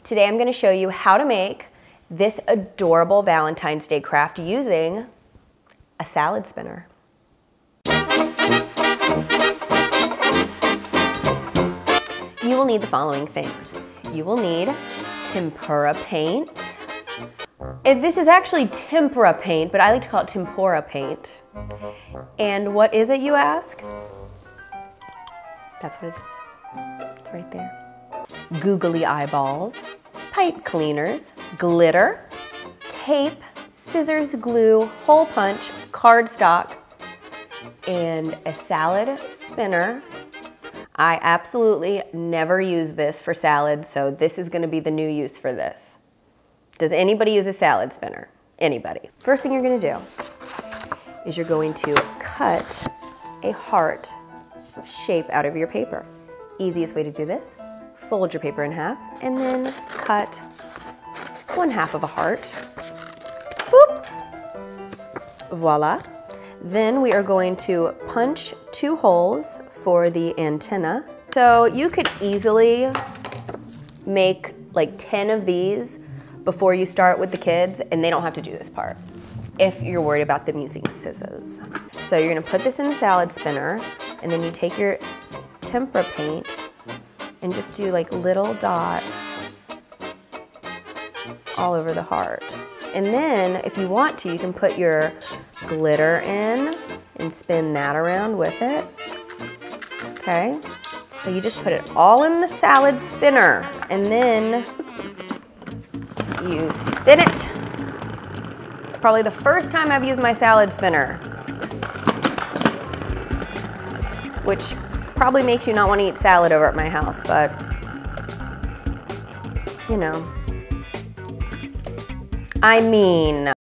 Today I'm going to show you how to make this adorable Valentine's Day craft using a salad spinner. You will need the following things. You will need tempera paint. This is actually tempera paint, but I like to call it tempura paint. And what is it, you ask? That's what it is. It's right there. Googly eyeballs, pipe cleaners, glitter, tape, scissors, glue, hole punch, cardstock, and a salad spinner. I absolutely never use this for salads, so this is going to be the new use for this. Does anybody use a salad spinner? Anybody? First thing you're going to do is you're going to cut a heart shape out of your paper. Easiest way to do this, fold your paper in half and then cut 1/2 of a heart. Boop. Voila. Then we are going to punch 2 holes for the antenna. So you could easily make like 10 of these before you start with the kids, and they don't have to do this part if you're worried about them using scissors. So you're gonna put this in the salad spinner, and then you take your tempera paint and just do like little dots all over the heart. And then if you want to, you can put your glitter in and spin that around with it. Okay, so you just put it all in the salad spinner, and then you spin it. It's probably the first time I've used my salad spinner, which probably makes you not want to eat salad over at my house, but you know, I mean.